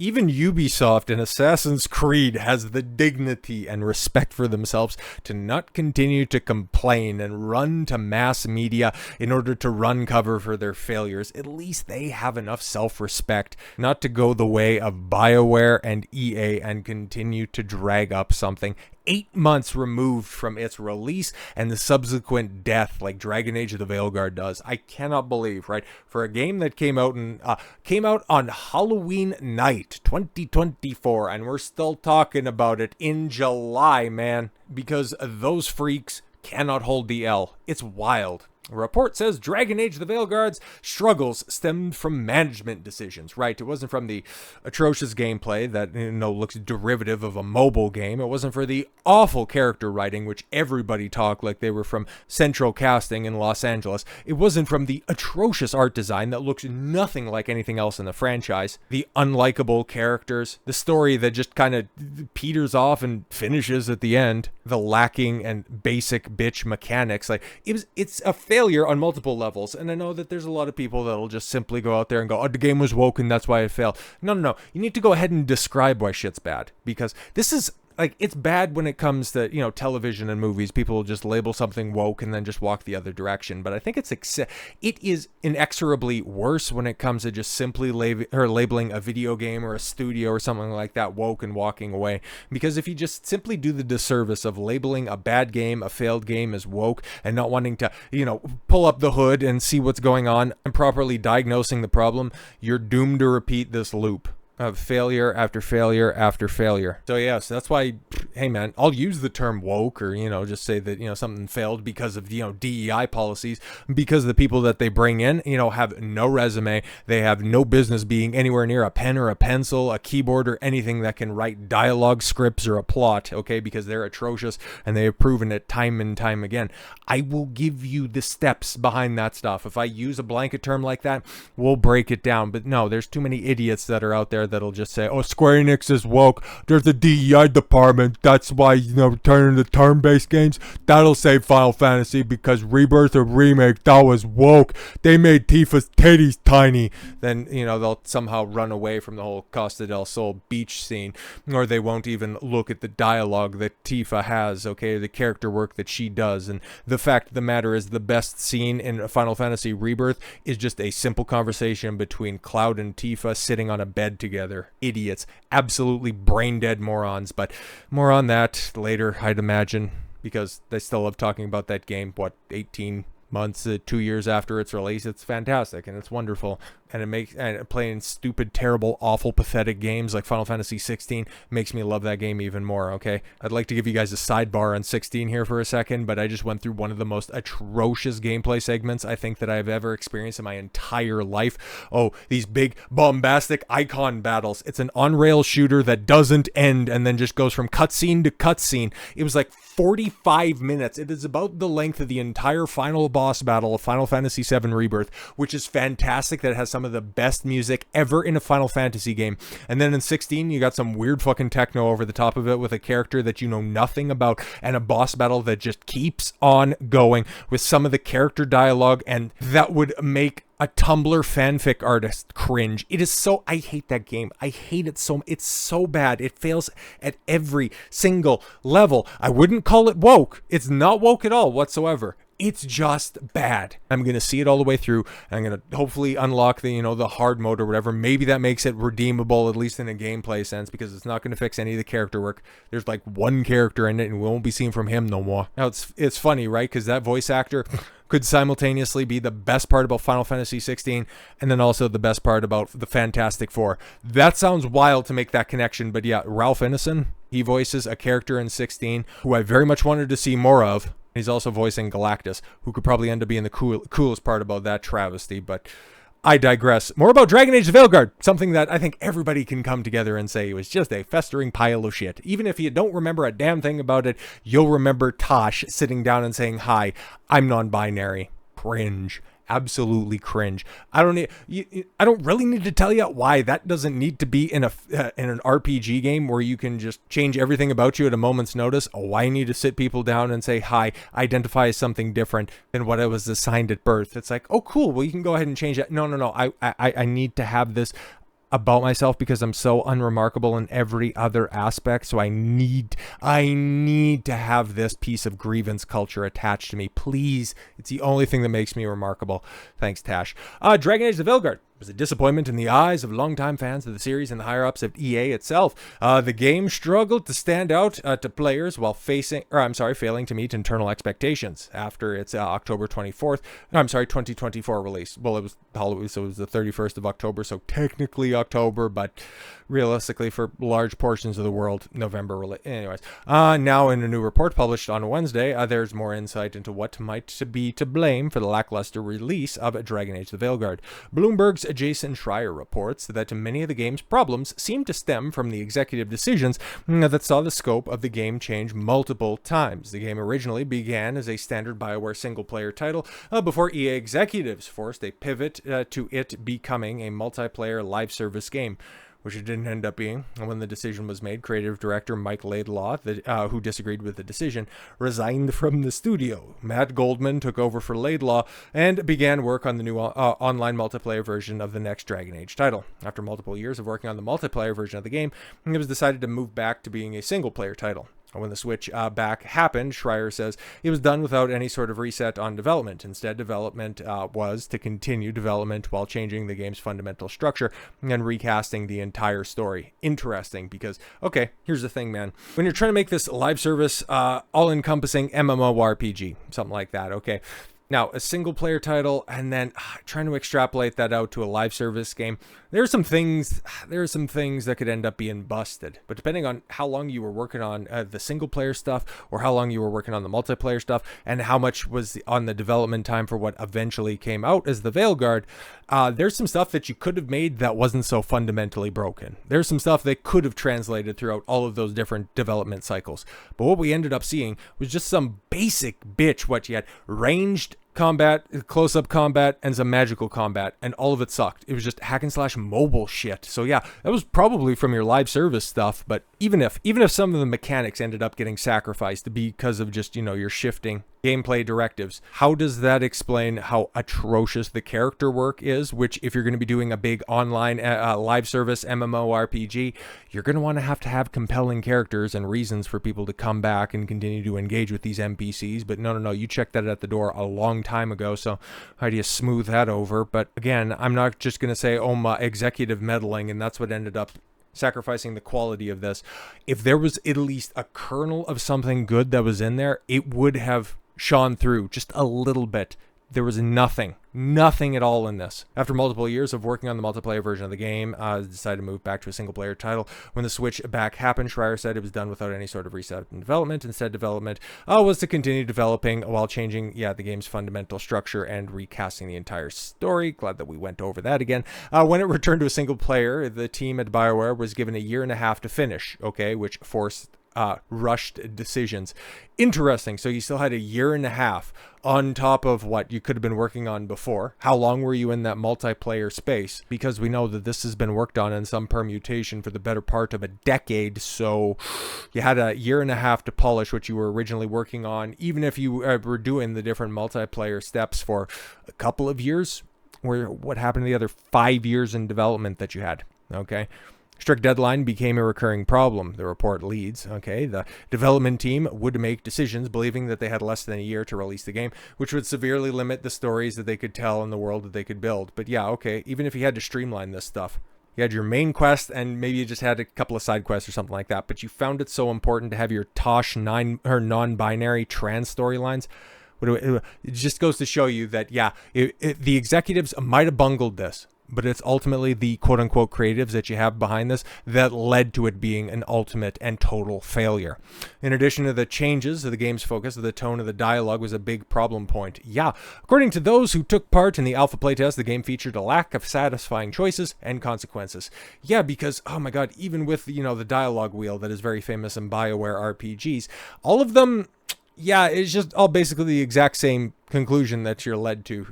Even Ubisoft and Assassin's Creed has the dignity and respect for themselves to not continue to complain and run to mass media in order to run cover for their failures. At least they have enough self-respect not to go the way of BioWare and EA and continue to drag up something 8 months removed from its release and the subsequent death like Dragon Age of the Veilguard does. I cannot believe, right? For a game that came out on Halloween night 2024 and we're still talking about it in July, man, because those freaks cannot hold the L. It's wild. A report says Dragon Age the Veilguard's struggles stemmed from management decisions, right? It wasn't from the atrocious gameplay that, looks derivative of a mobile game. It wasn't for the awful character writing, which everybody talked like they were from Central Casting in Los Angeles. It wasn't from the atrocious art design that looks nothing like anything else in the franchise. The unlikable characters, the story that just kind of peters off and finishes at the end, the lacking and basic bitch mechanics. Like, it's a failure on multiple levels, and I know that there's a lot of people that'll just simply go out there and go, oh, the game was woke and that's why it failed. No. You need to go ahead and describe why shit's bad, because this is like, it's bad when it comes to, television and movies. People will just label something woke and then just walk the other direction. But I think it is inexorably worse when it comes to just simply labeling a video game or a studio or something like that woke and walking away. Because if you just simply do the disservice of labeling a bad game, a failed game as woke, and not wanting to, pull up the hood and see what's going on and properly diagnosing the problem, you're doomed to repeat this loop of failure after failure after failure. So yes, that's why, hey man, I'll use the term woke, or just say that something failed because of DEI policies, because the people that they bring in have no resume. They have no business being anywhere near a pen or a pencil, a keyboard, or anything that can write dialogue scripts or a plot, okay, because they're atrocious and they have proven it time and time again. I will give you the steps behind that stuff. If I use a blanket term like that, we'll break it down. But no, there's too many idiots that are out there that'll just say, oh, Square Enix is woke, there's a DEI department, that's why, turning to turn-based games, that'll save Final Fantasy because Rebirth or Remake, that was woke, they made Tifa's titties tiny. Then, they'll somehow run away from the whole Costa del Sol beach scene, or they won't even look at the dialogue that Tifa has, okay, the character work that she does. And the fact of the matter is, the best scene in Final Fantasy Rebirth is just a simple conversation between Cloud and Tifa sitting on a bed together. Idiots, absolutely brain dead morons. But more on that later, I'd imagine, because they still love talking about that game, 18 months, 2 years after its release. It's fantastic and it's wonderful, and playing stupid, terrible, awful, pathetic games like Final Fantasy 16 makes me love that game even more. Okay, I'd like to give you guys a sidebar on 16 here for a second, but I just went through one of the most atrocious gameplay segments I think that I've ever experienced in my entire life. Oh, these big bombastic icon battles. It's an on-rail shooter that doesn't end and then just goes from cutscene to cutscene. It was like 45 minutes. It is about the length of the entire final boss battle of Final Fantasy VII Rebirth, which is fantastic. That has some of the best music ever in a Final Fantasy game. And then in 16, you got some weird fucking techno over the top of it with a character that you know nothing about, and a boss battle that just keeps on going with some of the character dialogue, and that would make a Tumblr fanfic artist cringe. It is so, I hate that game. I hate it so, it's so bad. It fails at every single level. I wouldn't call it woke. It's not woke at all whatsoever. It's just bad. I'm going to see it all the way through. I'm going to hopefully unlock the, the hard mode or whatever. Maybe that makes it redeemable, at least in a gameplay sense, because it's not going to fix any of the character work. There's like one character in it and we won't be seeing from him no more. Now, it's funny, right? Because that voice actor could simultaneously be the best part about Final Fantasy 16 and then also the best part about the Fantastic Four. That sounds wild to make that connection, but yeah, Ralph Ineson, he voices a character in 16 who I very much wanted to see more of. He's also voicing Galactus, who could probably end up being the coolest part about that travesty, but I digress. More about Dragon Age the Veilguard, something that I think everybody can come together and say it was just a festering pile of shit. Even if you don't remember a damn thing about it, you'll remember Tosh sitting down and saying, "Hi, I'm non-binary." Cringe. Absolutely cringe. I don't really need to tell you why that doesn't need to be in an RPG game where you can just change everything about you at a moment's notice. Why need to sit people down and say, "Hi, identify as something different than what I was assigned at birth." It's like, oh cool, well you can go ahead and change that. No. I need to have this about myself because I'm so unremarkable in every other aspect. So I need to have this piece of grievance culture attached to me. Please. It's the only thing that makes me remarkable. Thanks, Tash. Dragon Age: The Veilguard was a disappointment in the eyes of longtime fans of the series and the higher-ups of EA itself. The game struggled to stand out to players while failing to meet internal expectations after its October 2024 release. Well, it was Halloween, so it was the 31st of October, so technically October, but realistically for large portions of the world, November release. Anyways, now in a new report published on Wednesday, there's more insight into what might be to blame for the lackluster release of Dragon Age: The Veilguard. Bloomberg's Jason Schreier reports that many of the game's problems seem to stem from the executive decisions that saw the scope of the game change multiple times. The game originally began as a standard BioWare single-player title before EA executives forced a pivot to it becoming a multiplayer live service game, which it didn't end up being. And when the decision was made, creative director Mike Laidlaw, who disagreed with the decision, resigned from the studio. Matt Goldman took over for Laidlaw and began work on the new online multiplayer version of the next Dragon Age title. After multiple years of working on the multiplayer version of the game, it was decided to move back to being a single-player title. When the switch back happened, Schreier says it was done without any sort of reset on development. Instead, development was to continue development while changing the game's fundamental structure and recasting the entire story. Interesting, because, okay, here's the thing, man. When you're trying to make this live service all-encompassing MMORPG, something like that, okay? Now, a single-player title, and then trying to extrapolate that out to a live service game, there are some things that could end up being busted. But depending on how long you were working on the single-player stuff, or how long you were working on the multiplayer stuff, and how much was on the development time for what eventually came out as the Veilguard, there's some stuff that you could have made that wasn't so fundamentally broken. There's some stuff that could have translated throughout all of those different development cycles. But what we ended up seeing was just some basic bitch what you had. Ranged combat, close-up combat, and some magical combat, and all of it sucked. It was just hack and slash mobile shit. So yeah, that was probably from your live service stuff, but even if some of the mechanics ended up getting sacrificed because of just, your shifting gameplay directives, how does that explain how atrocious the character work is? Which, if you're going to be doing a big online live service MMORPG, you're going to want to have compelling characters and reasons for people to come back and continue to engage with these NPCs. But no, you checked that at the door a long time ago, so how do you smooth that over? But again, I'm not just going to say, oh, my executive meddling, and that's what ended up sacrificing the quality of this. If there was at least a kernel of something good that was in there, it would have shone through just a little bit. There was nothing at all in this. After multiple years of working on the multiplayer version of the game, decided to move back to a single-player title. When the switch back happened, Schreier said it was done without any sort of reset in development. Instead, development was to continue developing while changing, the game's fundamental structure and recasting the entire story. Glad that we went over that again. When it returned to a single player, the team at BioWare was given a year and a half to finish, which forced rushed decisions. Interesting. So you still had a year and a half on top of what you could have been working on before. How long were you in that multiplayer space? Because we know that this has been worked on in some permutation for the better part of a decade. So you had a year and a half to polish what you were originally working on, even if you were doing the different multiplayer steps for a couple of years. What happened to the other 5 years in development that you had? Okay. Strict deadline became a recurring problem, the report leads. The development team would make decisions believing that they had less than a year to release the game, which would severely limit the stories that they could tell and the world that they could build. But even if you had to streamline this stuff, you had your main quest and maybe you just had a couple of side quests or something like that, but you found it so important to have your Tosh non-binary trans storylines. It just goes to show you that, the executives might have bungled this, but it's ultimately the quote-unquote creatives that you have behind this that led to it being an ultimate and total failure. In addition to the changes of the game's focus, the tone of the dialogue was a big problem point. According to those who took part in the alpha playtest, the game featured a lack of satisfying choices and consequences. Because, oh my god, even with, the dialogue wheel that is very famous in BioWare RPGs, all of them... it's just all basically the exact same conclusion that you're led to.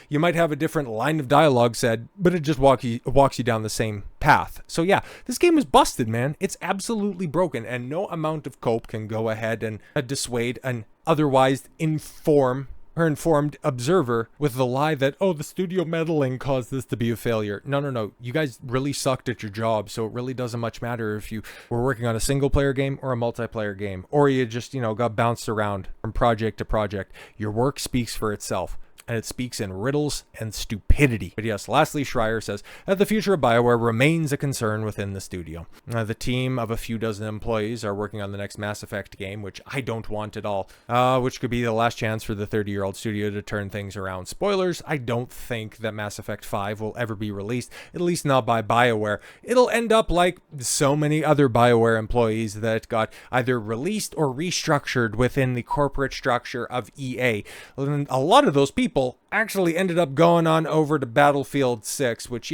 You might have a different line of dialogue said, but it just walks you down the same path. So this game is busted, man. It's absolutely broken, and no amount of cope can go ahead and dissuade an otherwise inform her informed observer with the lie that, oh, the studio meddling caused this to be a failure. No. You guys really sucked at your job, so it really doesn't much matter if you were working on a single player game or a multiplayer game, or you just, got bounced around from project to project. Your work speaks for itself, and it speaks in riddles and stupidity. But yes, lastly, Schreier says that the future of BioWare remains a concern within the studio. The team of a few dozen employees are working on the next Mass Effect game, which I don't want at all, which could be the last chance for the 30-year-old studio to turn things around. Spoilers, I don't think that Mass Effect 5 will ever be released, at least not by BioWare. It'll end up like so many other BioWare employees that got either released or restructured within the corporate structure of EA. And a lot of those people actually ended up going on over to Battlefield 6, which,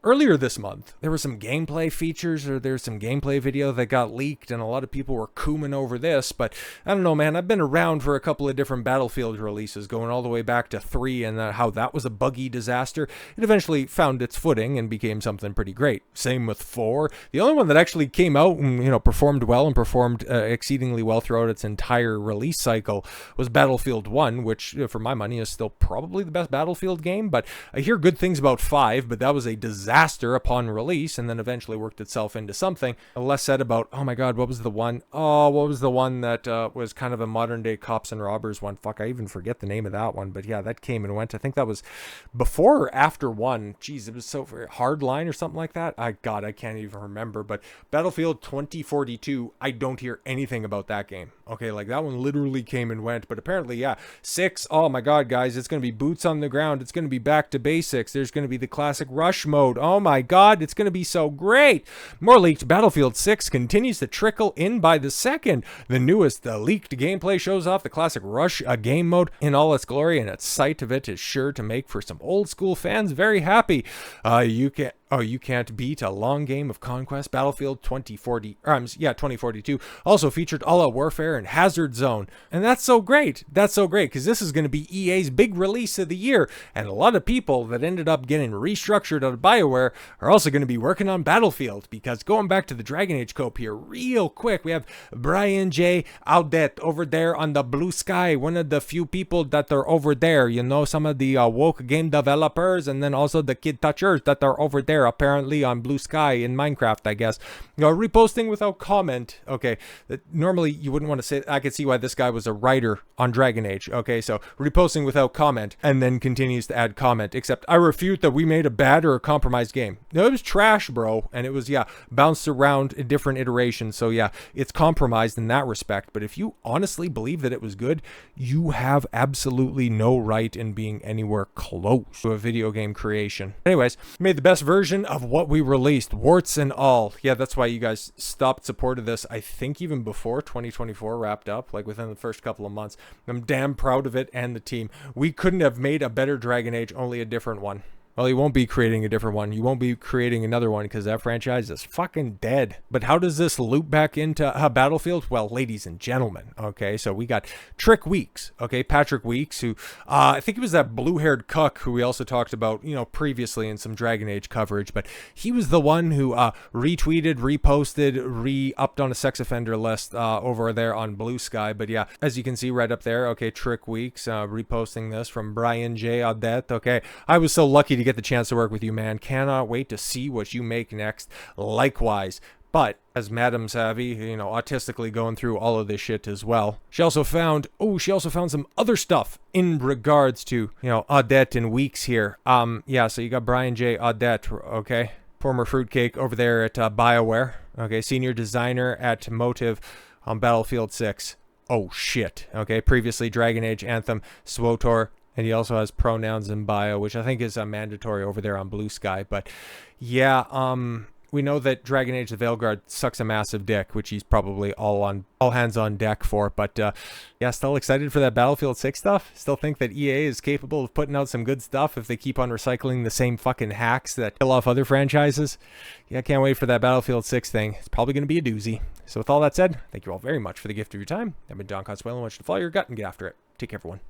earlier this month, there were some gameplay features, or there's some gameplay video that got leaked, and a lot of people were cooming over this, but I don't know, man, I've been around for a couple of different Battlefield releases, going all the way back to 3, and how that was a buggy disaster. It eventually found its footing and became something pretty great. Same with 4. The only one that actually came out and, performed well and performed exceedingly well throughout its entire release cycle was Battlefield 1, which, for my money, is still probably the best Battlefield game, but I hear good things about 5, but that was a disaster upon release, and then eventually worked itself into something. Less said about, oh my god, what was the one that was kind of a modern day cops and robbers one? Fuck, I even forget the name of that one, but yeah, that came and went. I think that was before or after 1. Jeez, it was so Hardline or something like that. I can't even remember, but Battlefield 2042, I don't hear anything about that game. Okay, like that one literally came and went, but apparently, 6, oh my god, guys, it's going to be boots on the ground. It's going to be back to basics. There's going to be the classic rush mode. Oh my god, it's going to be so great. More leaked Battlefield 6 continues to trickle in by the second. The newest leaked gameplay shows off the classic rush game mode in all its glory, and its sight of it is sure to make for some old school fans very happy. You can't beat a long game of conquest. Battlefield 2042 also featured all-out warfare and Hazard Zone. And that's so great. That's so great, because this is going to be EA's big release of the year. And a lot of people that ended up getting restructured out of BioWare are also going to be working on Battlefield. Because going back to the Dragon Age Cope here real quick, we have Brian Audette over there on the Blue Sky. One of the few people that are over there. Some of the woke game developers, and then also the kid touchers that are over there apparently on Blue Sky in Minecraft, I guess. Reposting without comment. Okay, normally you wouldn't want to say. I could see why this guy was a writer on Dragon Age. Okay, so reposting without comment, and then continues to add comment, except I refute that we made a bad or a compromised game. No, it was trash, bro, and it was, bounced around in different iterations, so it's compromised in that respect. But if you honestly believe that it was good, you have absolutely no right in being anywhere close to a video game creation. Anyways, made the best version of what we released, warts and all. That's why you guys stopped support of this, I think even before 2024 wrapped up, like within the first couple of months. I'm damn proud of it and the team. We couldn't have made a better Dragon Age, only a different one. Well, you won't be creating a different one. You won't be creating another one because that franchise is fucking dead. But how does this loop back into Battlefield? Well, ladies and gentlemen, okay, so we got Trick Weeks, okay, Patrick Weeks, who, I think he was that blue-haired cuck who we also talked about, previously in some Dragon Age coverage, but he was the one who retweeted, reposted, re-upped on a sex offender list over there on Blue Sky. But as you can see right up there, okay, Trick Weeks, reposting this from Brian Audette, okay, I was so lucky to get the chance to work with you, man. Cannot wait to see what you make next. Likewise. But as Madam Savvy, autistically going through all of this shit as well, she also found some other stuff in regards to, Audette and Weeks here. So you got Brian Audette, okay, former fruitcake over there at BioWare, okay, senior designer at Motive on Battlefield 6. Oh shit, okay, previously Dragon Age, Anthem, SWTOR, and he also has pronouns in bio, which I think is mandatory over there on Blue Sky. But we know that Dragon Age the Veilguard sucks a massive dick, which he's probably all hands on deck for. But still excited for that Battlefield 6 stuff. Still think that EA is capable of putting out some good stuff if they keep on recycling the same fucking hacks that kill off other franchises. Can't wait for that Battlefield 6 thing. It's probably going to be a doozy. So with all that said, thank you all very much for the gift of your time. I've been Don Consuelo, and I want you to follow your gut and get after it. Take care, everyone.